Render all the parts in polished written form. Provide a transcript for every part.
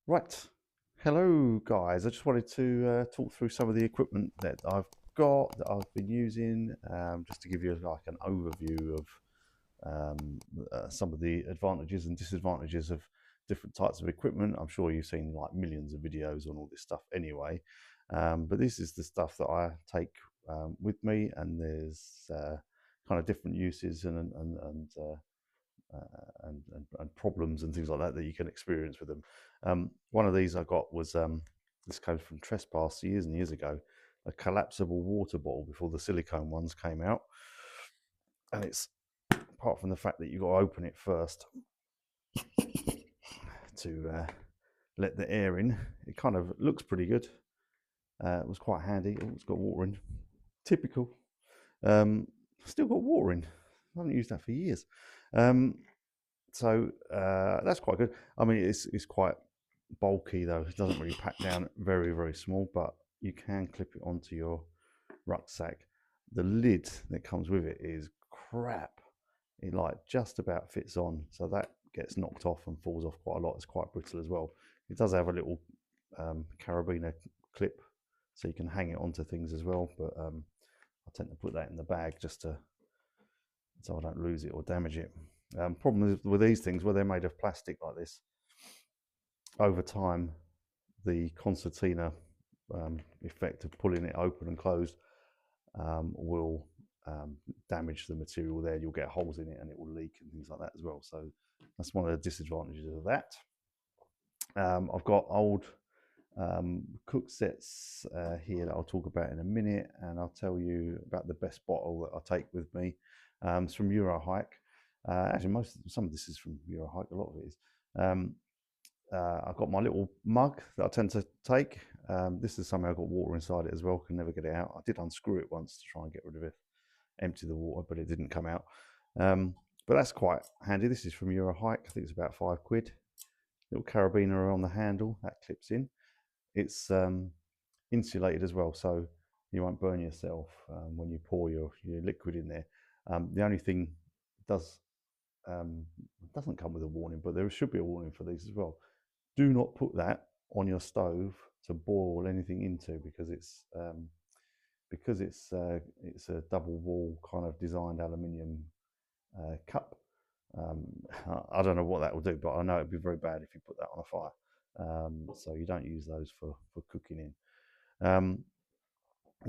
Right, hello guys. I just wanted to talk through some of the equipment that I've got that I've been using, just to give you like an overview of some of the advantages and disadvantages of different types of equipment. I'm sure you've seen like millions of videos on all this stuff anyway, but this is the stuff that I take with me, and there's kind of different uses and problems and things like that that you can experience with them. One of these I got was this came from Trespass years and years ago, a collapsible water bottle before the silicone ones came out. And it's, apart from the fact that you've got to open it first to let the air in, it kind of looks pretty good. It was quite handy. Oh, it's got water in. Typical. Um, Still got water in. I haven't used that for years. Um, so that's quite good. I mean, it's quite bulky though. It doesn't really pack down. Very very small, but you can clip it onto your rucksack. The lid that comes with it is crap. It like just about fits on, so that gets knocked off and falls off quite a lot. It's quite brittle as well. It does have a little carabiner clip, so you can hang it onto things as well. But I tend to put that in the bag just to so I don't lose it or damage it. Problem is with these things, where they're made of plastic like this, over time, the concertina effect of pulling it open and closed will damage the material there. You'll get holes in it and it will leak and things like that as well. So that's one of the disadvantages of that. I've got old cook sets here that I'll talk about in a minute, and I'll tell you about the best bottle that I take with me. It's from Eurohike. Actually, some of this is from Eurohike. A lot of it is. I've got my little mug that I tend to take. This is something I've got water inside it as well. Can never get it out. I did unscrew it once to try and get rid of it, empty the water, but it didn't come out. But that's quite handy. This is from Eurohike. I think it's about £5. Little carabiner on the handle that clips in. It's insulated as well, so you won't burn yourself when you pour your liquid in there. The only thing does doesn't come with a warning, but there should be a warning for these as well. Do not put that on your stove to boil anything into, because it's a double wall kind of designed aluminium cup. Um, I don't know what that will do, but I know it'd be very bad if you put that on a fire. So you don't use those for cooking in. Then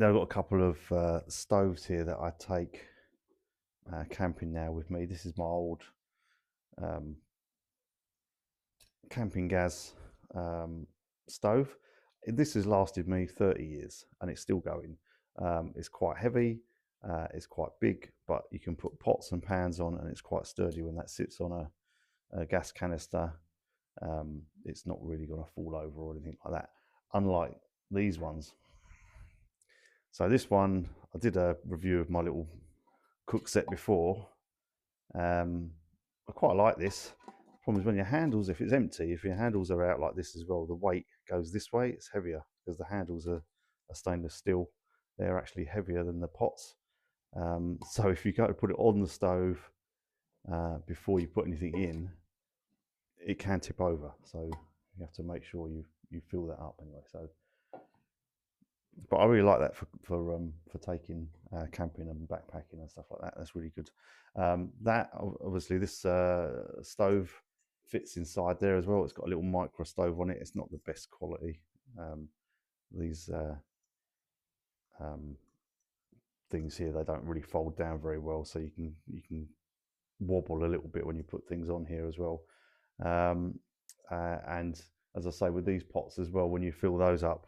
I've got a couple of stoves here that I take camping now with me. This is my old um, camping gas stove. This has lasted me 30 years and it's still going. It's quite heavy, it's quite big, but you can put pots and pans on, and it's quite sturdy when that sits on a gas canister. It's not really going to fall over or anything like that, unlike these ones. So this one, I did a review of my little cook set before. I quite like this. Problem is when your handles, if it's empty, if your handles are out like this as well, the weight goes this way. It's heavier because the handles are stainless steel. They're actually heavier than the pots. So if you go to put it on the stove before you put anything in, it can tip over. So you have to make sure you fill that up anyway. So, but I really like that for taking camping and backpacking and stuff like that. That's really good. That obviously this stove fits inside there as well. It's got a little micro stove on it. It's not the best quality. These um, things here, they don't really fold down very well, so you can wobble a little bit when you put things on here as well. And as I say, with these pots as well, when you fill those up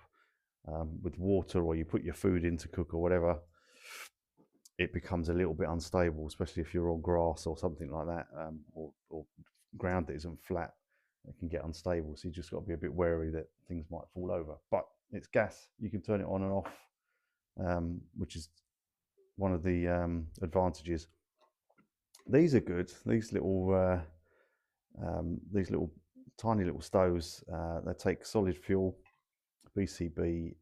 with water, or you put your food in to cook or whatever, it becomes a little bit unstable, especially if you're on grass or something like that, or ground that isn't flat. It can get unstable, so you just got to be a bit wary that things might fall over. But it's gas; you can turn it on and off, which is one of the advantages. These are good. These little tiny little stoves. They take solid fuel, BCB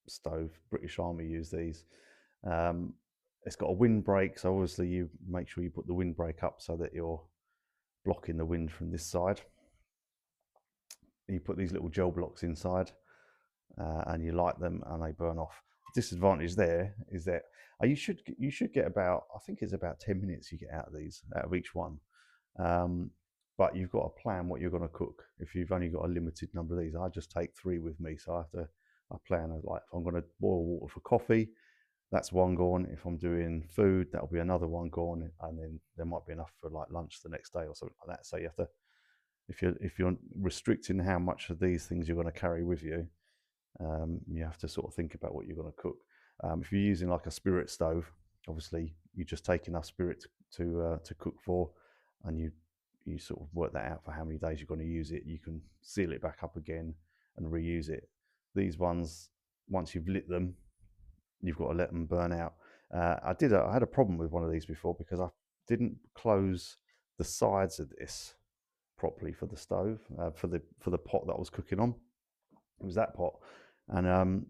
stove. British Army use these. Um, it's got a windbreak, so obviously you make sure you put the windbreak up so that you're blocking the wind from this side. You put these little gel blocks inside, and you light them, and they burn off. Disadvantage there is that you should get about, I think it's about 10 minutes you get out of each one. But you've got to plan what you're going to cook. If you've only got a limited number of these, I just take 3 with me, so I plan like if I'm going to boil water for coffee, that's one gone. If I'm doing food, that'll be another one gone, and then there might be enough for like lunch the next day or something like that. So you have to, if you're restricting how much of these things you're going to carry with you, you have to sort of think about what you're going to cook. If you're using like a spirit stove, obviously you just take enough spirit to cook for, and you sort of work that out for how many days you're going to use it. You can seal it back up again and reuse it. These ones, once you've lit them, you've got to let them burn out. I had a problem with one of these before because I didn't close the sides of this properly for the stove, for the pot that I was cooking on. It was that pot, and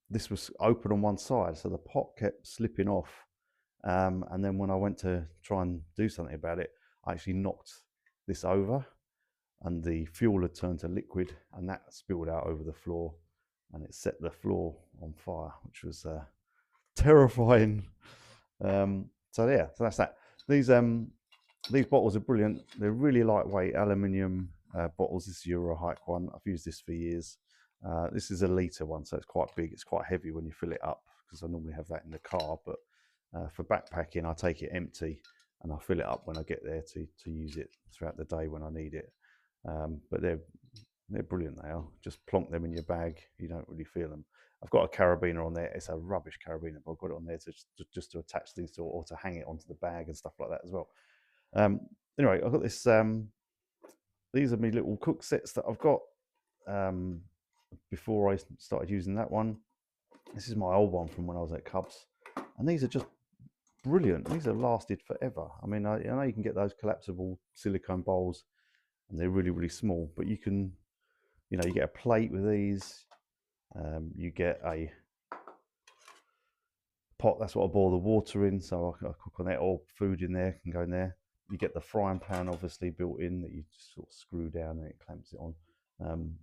this was open on one side, so the pot kept slipping off. And then when I went to try and do something about it, I actually knocked this over, and the fuel had turned to liquid, and that spilled out over the floor, and it set the floor on fire, which was terrifying. So yeah, so that's that. These bottles are brilliant. They're really lightweight aluminium bottles. This is Eurohike one. I've used this for years. This is a litre one, so it's quite big. It's quite heavy when you fill it up, because I normally have that in the car. But for backpacking, I take it empty and I fill it up when I get there to use it throughout the day when I need it. But they're brilliant. They are. Just plonk them in your bag. You don't really feel them. I've got a carabiner on there. It's a rubbish carabiner, but I've got it on there just to attach things to, or to hang it onto the bag and stuff like that as well. Anyway, I've got this. These are my little cook sets that I've got. Before I started using that one, this is my old one from when I was at Cubs, and these are just brilliant. These have lasted forever. I mean, I know you can get those collapsible silicone bowls, and they're really, really small, but you can, you get a plate with these. You get a pot, that's what I boil the water in, so I cook on that, or food in there can go in there. You get the frying pan obviously built in that you just sort of screw down and it clamps it on.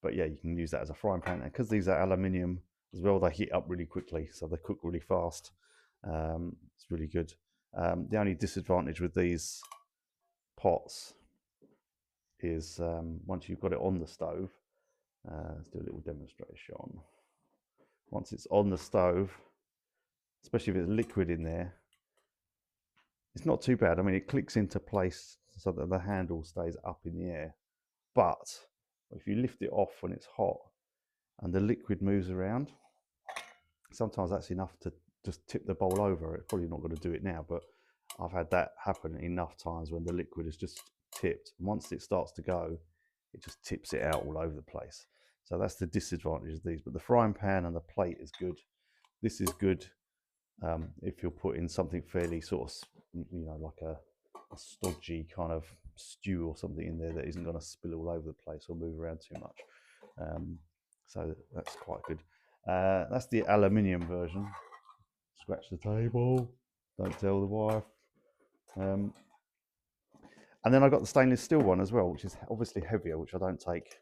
But yeah, you can use that as a frying pan, and because these are aluminium as well, they heat up really quickly, so they cook really fast. It's really good. The only disadvantage with these pots is once you've got it on the stove, let's do a little demonstration. Once it's on the stove, especially if it's liquid in there, it's not too bad. I mean, it clicks into place so that the handle stays up in the air. But if you lift it off when it's hot and the liquid moves around, sometimes that's enough to just tip the bowl over. It's probably not going to do it now, but I've had that happen enough times when the liquid is just tipped. And once it starts to go, it just tips it out all over the place. So that's the disadvantage of these. But the frying pan and the plate is good. This is good if you're putting something fairly sort of, like a stodgy kind of stew or something in there that isn't going to spill all over the place or move around too much. So that's quite good. That's the aluminium version. Scratch the table. Don't tell the wife. And then I got the stainless steel one as well, which is obviously heavier, which I don't take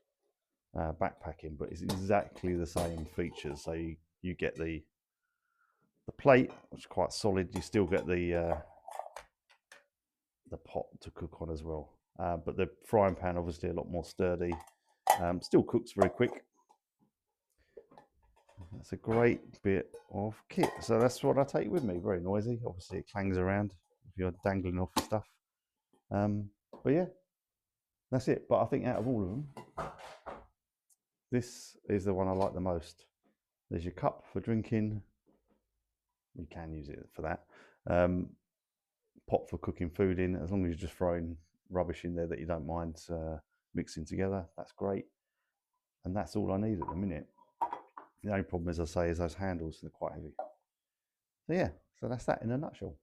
backpacking, but it's exactly the same features. So you get the plate, which is quite solid. You still get the pot to cook on as well. But the frying pan obviously a lot more sturdy. Still cooks very quick. That's a great bit of kit. So that's what I take with me. Very noisy. Obviously it clangs around if you're dangling off stuff. But yeah, that's it. But I think out of all of them, this is the one I like the most. There's your cup for drinking. You can use it for that. Pot for cooking food in, as long as you're just throwing rubbish in there that you don't mind mixing together, that's great. And that's all I need at the minute. The only problem, as I say, is those handles. They're quite heavy. So yeah, so that's that in a nutshell.